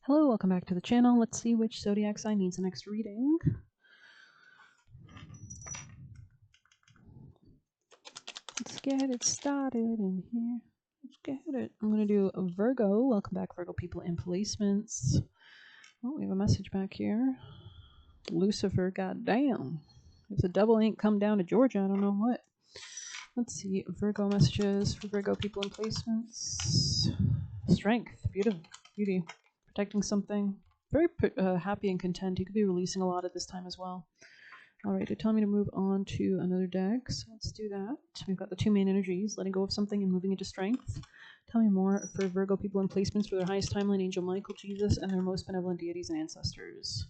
Hello, welcome back to the channel. Let's see which zodiac sign needs the next reading. Let's get it started in here. Let's get it. I'm going to do a Virgo. Welcome back, Virgo people in placements. Oh, we have a message back here. Lucifer, goddamn. If the devil ain't come down to Georgia, I don't know what. Let's see. Virgo messages for Virgo people in placements. Strength. Beauty. Protecting something. Very happy and content. You could be releasing a lot at this time as well. All right, they're telling me to move on to another deck, so let's do that. We've got the two main energies, letting go of something and moving into strength. Tell me more for Virgo people in placements for their highest timeline, Angel Michael, Jesus, and their most benevolent deities and ancestors.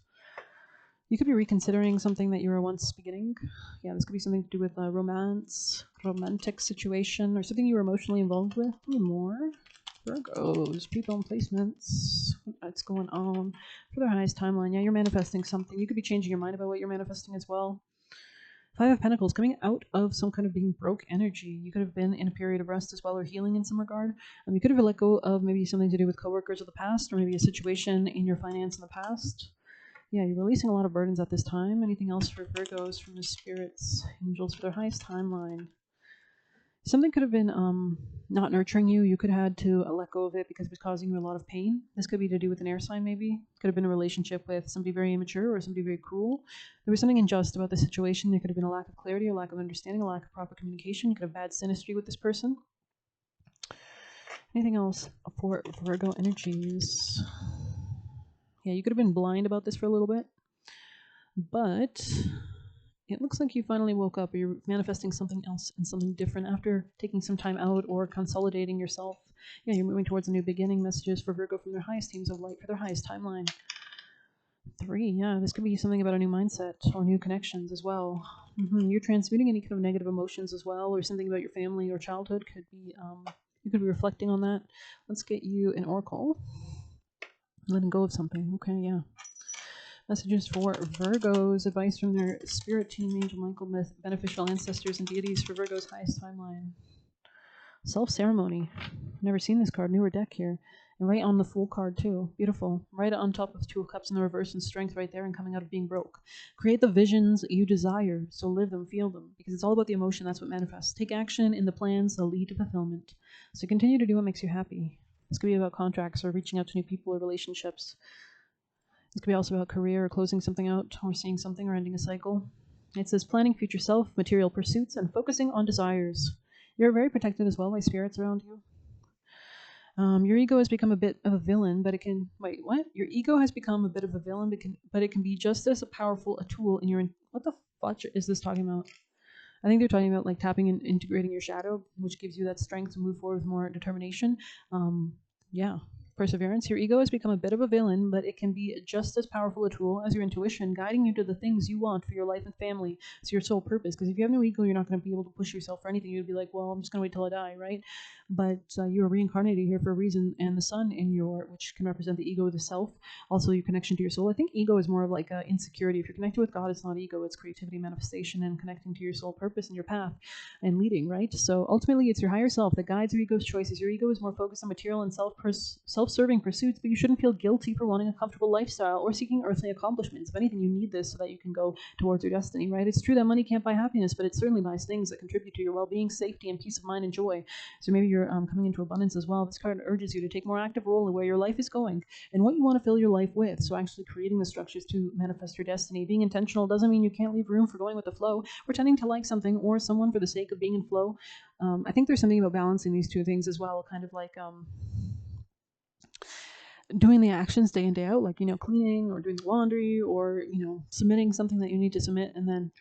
You could be reconsidering something that you were once beginning. Yeah, this could be something to do with romance, romantic situation, or something you were emotionally involved with. Tell me more. Virgos, people in placements, what's going on for their highest timeline. Yeah, you're manifesting something. You could be changing your mind about what you're manifesting as well. Five of Pentacles, coming out of some kind of being broke energy. You could have been in a period of rest as well, or healing in some regard. You could have let go of maybe something to do with coworkers of the past, or maybe a situation in your finance in the past. Yeah, you're releasing a lot of burdens at this time. Anything else for Virgos from the spirits, angels for their highest timeline? Something could have been not nurturing you. You could have had to let go of it because it was causing you a lot of pain. This could be to do with an air sign, maybe. Could have been a relationship with somebody very immature or somebody very cruel. There was something unjust about the situation. There could have been a lack of clarity, a lack of understanding, a lack of proper communication. You could have bad synastry with this person. Anything else for Virgo energies? Yeah, you could have been blind about this for a little bit. But it looks like you finally woke up, or you're manifesting something else and something different after taking some time out or consolidating yourself. Yeah, you're moving towards a new beginning. Messages for Virgo from their highest teams of light for their highest timeline. 3, yeah, this could be something about a new mindset or new connections as well. You're transmuting any kind of negative emotions as well, or something about your family or childhood could be, you could be reflecting on that. Let's get you an oracle. Letting go of something. Okay, yeah. Messages for Virgos, advice from their spirit team, Angel Michael, beneficial ancestors and deities for Virgo's highest timeline. Self-ceremony. Never seen this card, newer deck here. And right on the Fool card too, beautiful. Right on top of Two of Cups in the reverse and strength right there and coming out of being broke. Create the visions you desire, so live them, feel them. Because it's all about the emotion, that's what manifests. Take action in the plans that lead to fulfillment. So continue to do what makes you happy. This could be about contracts or reaching out to new people or relationships. This could be also about career or closing something out or seeing something or ending a cycle. It says planning future self, material pursuits, and focusing on desires. You're very protected as well by spirits around you. Your ego has become a bit of a villain, but it can... Wait, what? Your ego has become a bit of a villain, but it can be just as powerful a tool in your... What the fudge is this talking about? I think they're talking about like tapping and integrating your shadow, which gives you that strength to move forward with more determination. Yeah. Perseverance. Your ego has become a bit of a villain, but it can be just as powerful a tool as your intuition, guiding you to the things you want for your life and family. It's your sole purpose. Because if you have no ego, you're not going to be able to push yourself for anything. You'd be like, well, I'm just going to wait till I die, right? But you're reincarnated here for a reason, and the sun in your, which can represent the ego, the self, also your connection to your soul. I think ego is more of like insecurity. If you're connected with God, it's not ego, it's creativity, manifestation, and connecting to your soul purpose and your path and leading, right? So ultimately, it's your higher self that guides your ego's choices. Your ego is more focused on material and self-serving pursuits, but you shouldn't feel guilty for wanting a comfortable lifestyle or seeking earthly accomplishments. If anything, you need this so that you can go towards your destiny, right? It's true that money can't buy happiness, but it certainly buys things that contribute to your well-being, safety, and peace of mind and joy. So maybe you're coming into abundance as well. This card urges you to take more active role in where your life is going and what you want to fill your life with. So actually creating the structures to manifest your destiny. Being intentional doesn't mean you can't leave room for going with the flow, pretending to like something or someone for the sake of being in flow. I think there's something about balancing these two things as well, kind of like doing the actions day in, day out, like, cleaning or doing the laundry or, submitting something that you need to submit, and then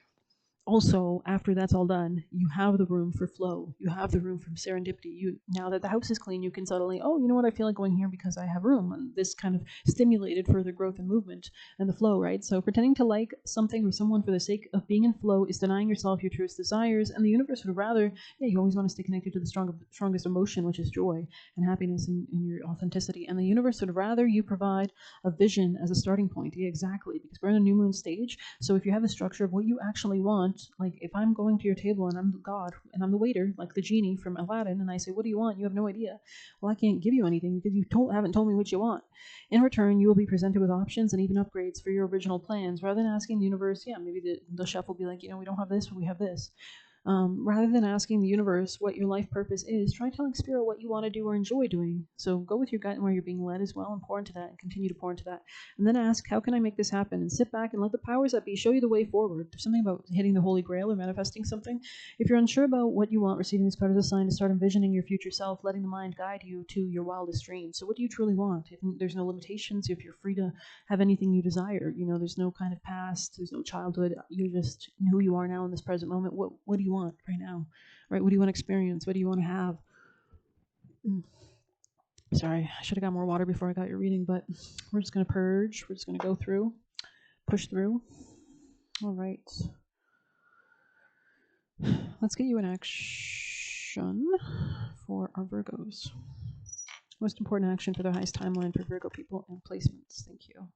also, after that's all done, you have the room for flow. You have the room for serendipity. Now that the house is clean, you can suddenly, oh, you know what, I feel like going here because I have room. And this kind of stimulated further growth and movement and the flow, right? So pretending to like something or someone for the sake of being in flow is denying yourself your truest desires. And the universe would rather, you always want to stay connected to the strongest emotion, which is joy and happiness in your authenticity. And the universe would rather you provide a vision as a starting point. Yeah, exactly. Because we're in a new moon stage. So if you have a structure of what you actually want, want? Like, if I'm going to your table and I'm God and I'm the waiter, like the genie from Aladdin, and I say, what do you want? You have no idea. Well, I can't give you anything because you haven't told me what you want. In return, you will be presented with options and even upgrades for your original plans. Rather than asking the universe, yeah, maybe the chef will be like, we don't have this, but we have this. Rather than asking the universe what your life purpose is, try telling spirit what you want to do or enjoy doing. So go with your gut and where you're being led as well, and pour into that and continue to pour into that. And then ask, how can I make this happen? And sit back and let the powers that be show you the way forward. There's something about hitting the holy grail or manifesting something. If you're unsure about what you want, receiving this card is a sign to start envisioning your future self, letting the mind guide you to your wildest dreams. So what do you truly want? If there's no limitations, if you're free to have anything you desire, there's no kind of past, there's no childhood, you're just who you are now in this present moment. What do you want right now? Right? What do you want to experience? What do you want to have? Sorry, I should have got more water before I got your reading, but we're just going to purge. We're just going to go through, push through. All right. Let's get you an action for our Virgos. Most important action for the highest timeline for Virgo people and placements. Thank you.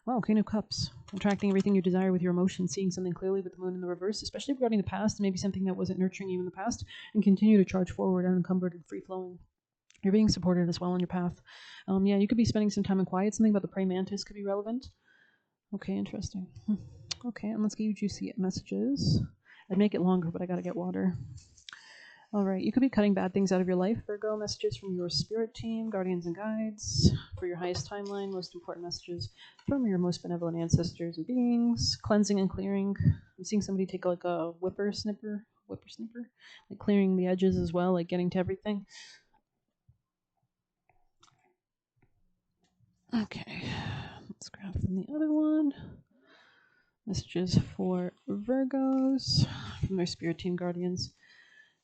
Wow, Queen of Cups. Attracting everything you desire with your emotions, seeing something clearly with the moon in the reverse, especially regarding the past, maybe something that wasn't nurturing you in the past, and continue to charge forward unencumbered and free-flowing. You're being supported as well on your path. You could be spending some time in quiet. Something about the praying mantis could be relevant. Okay, interesting. Okay, and let's get you juicy messages. I'd make it longer, but I gotta get water. All right, you could be cutting bad things out of your life, Virgo. Messages from your spirit team, guardians and guides. For your highest timeline, most important messages from your most benevolent ancestors and beings. Cleansing and clearing. I'm seeing somebody take like a whippersnipper, like clearing the edges as well, like getting to everything. Okay, let's grab from the other one. Messages for Virgos from their spirit team, guardians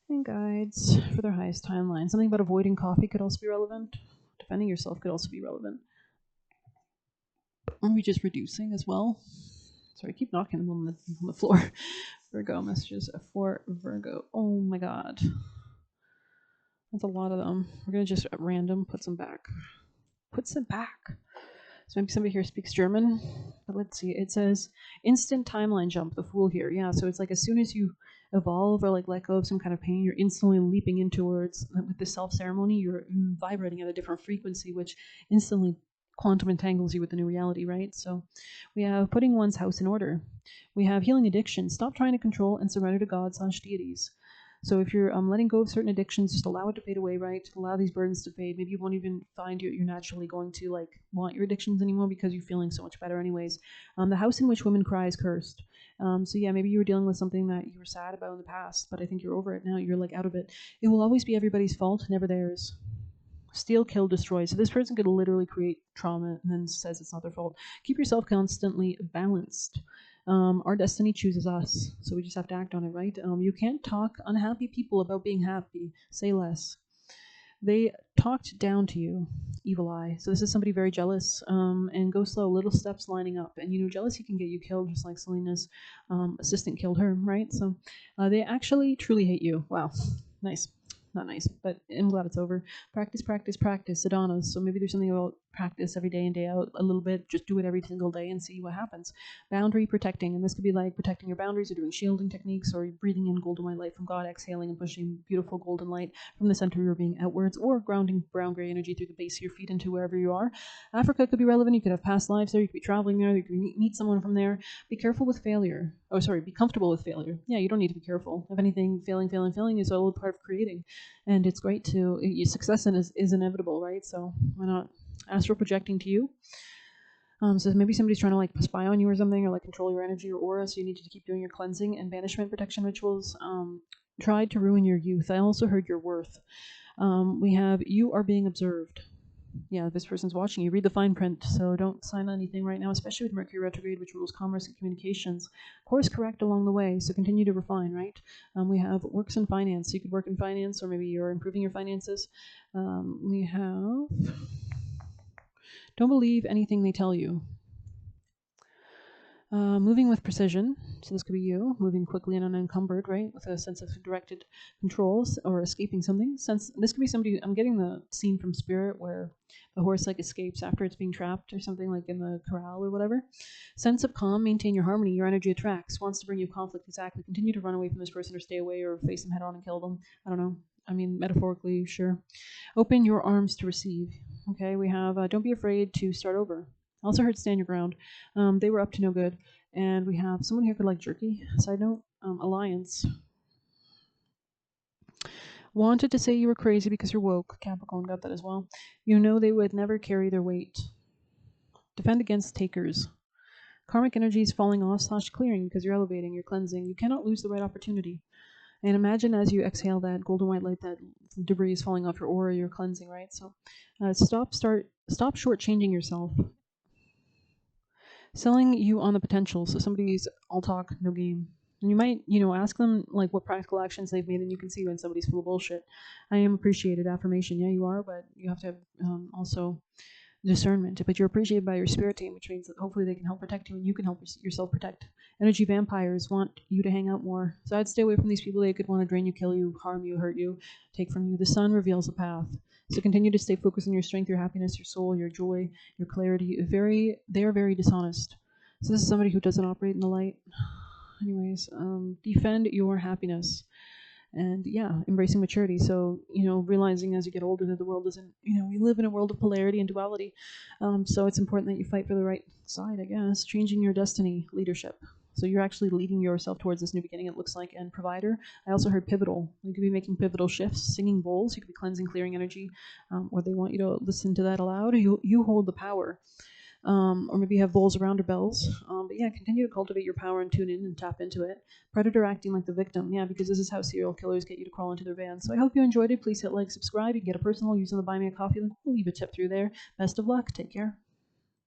and guides for their highest timeline. Something about avoiding coffee could also be relevant. Defending yourself could also be relevant. Or maybe just reducing as well. Sorry, I keep knocking them on the floor. Virgo messages for Virgo. Oh my god. That's a lot of them. We're going to just at random put some back. Put some back. So maybe somebody here speaks German. But let's see. It says instant timeline jump, the Fool here. Yeah, so it's like as soon as you evolve or like let go of some kind of pain, you're instantly leaping in towards, with the self ceremony, you're vibrating at a different frequency, which instantly quantum entangles you with the new reality, right? So we have putting one's house in order. We have healing addiction. Stop trying to control and surrender to God/deities. So if you're letting go of certain addictions, just allow it to fade away, right? Allow these burdens to fade. Maybe you won't even find you're naturally going to like want your addictions anymore because you're feeling so much better anyways. The house in which women cry is cursed. So yeah, maybe you were dealing with something that you were sad about in the past, but I think you're over it now. You're like out of it. It will always be everybody's fault, never theirs. Steal, kill, destroy. So this person could literally create trauma and then says it's not their fault. Keep yourself constantly balanced. Our destiny chooses us, so we just have to act on it, right? You can't talk unhappy people about being happy. Say less. They talked down to you, evil eye. So this is somebody very jealous, and go slow, little steps lining up. And jealousy can get you killed, just like Selena's assistant killed her, right? So they actually truly hate you. Wow, nice. Not nice, but I'm glad it's over. Practice, practice, practice. Sadhanas. So maybe there's something about practice every day and day out a little bit. Just do it every single day and see what happens. Boundary protecting. And this could be like protecting your boundaries or doing shielding techniques or breathing in golden white light from God, exhaling and pushing beautiful golden light from the center of your being outwards, or grounding brown gray energy through the base of your feet into wherever you are. Africa could be relevant. You could have past lives there. You could be traveling there. You could meet someone from there. Be careful with failure. Oh, sorry. Be comfortable with failure. Yeah, you don't need to be careful. If anything, failing is all part of creating. And it's great to, success is inevitable, right? So why not? Astral projecting to you. So maybe somebody's trying to like spy on you or something, or like control your energy or aura, so you need to keep doing your cleansing and banishment protection rituals. Tried to ruin your youth. I also heard your worth. We have you are being observed. Yeah, this person's watching you. Read the fine print, so don't sign anything right now, especially with Mercury retrograde, which rules commerce and communications. Course correct along the way, so continue to refine, right? We have works in finance. So you could work in finance, or maybe you're improving your finances. We have don't believe anything they tell you. Moving with precision. So this could be you moving quickly and unencumbered, right, with a sense of directed controls or escaping something. This could be somebody. I'm getting the scene from Spirit where the horse like escapes after it's being trapped or something, like in the corral or whatever. Sense of calm. Maintain your harmony. Your energy attracts. Wants to bring you conflict. Exactly. Continue to run away from this person or stay away or face them head on and kill them. I don't know. I mean, metaphorically, sure. Open your arms to receive. Okay, we have don't be afraid to start over. I also heard stand your ground. They were up to no good. And we have someone here could like jerky. Side note, alliance. Wanted to say you were crazy because you're woke. Capricorn got that as well. You know they would never carry their weight. Defend against takers. Karmic energy is falling off / clearing because you're elevating, you're cleansing. You cannot lose the right opportunity. And imagine as you exhale that golden white light, that debris is falling off your aura, you're cleansing, right? So stop shortchanging yourself. Selling you on the potential. So somebody's all talk, no game. And you might, ask them like what practical actions they've made, and you can see when somebody's full of bullshit. I am appreciated. Affirmation. Yeah, you are, but you have to have also discernment. But you're appreciated by your spirit team, which means that hopefully they can help protect you, and you can help yourself protect. Energy vampires want you to hang out more. So I'd stay away from these people. They could want to drain you, kill you, harm you, hurt you, take from you. The sun reveals the path. So continue to stay focused on your strength, your happiness, your soul, your joy, your clarity. They are very dishonest. So this is somebody who doesn't operate in the light. Anyways, defend your happiness. And yeah, embracing maturity. So, realizing as you get older that the world doesn't, we live in a world of polarity and duality. So it's important that you fight for the right side, I guess. Changing your destiny, leadership. So you're actually leading yourself towards this new beginning, it looks like. And provider. I also heard pivotal. You could be making pivotal shifts, singing bowls. You could be cleansing, clearing energy. Or they want you to listen to that aloud. You hold the power. Or maybe you have bowls around or bells. But yeah, continue to cultivate your power and tune in and tap into it. Predator acting like the victim. Yeah, because this is how serial killers get you to crawl into their vans. So I hope you enjoyed it. Please hit like, subscribe. You can get a personal using the Buy Me a Coffee link. We'll leave a tip through there. Best of luck. Take care.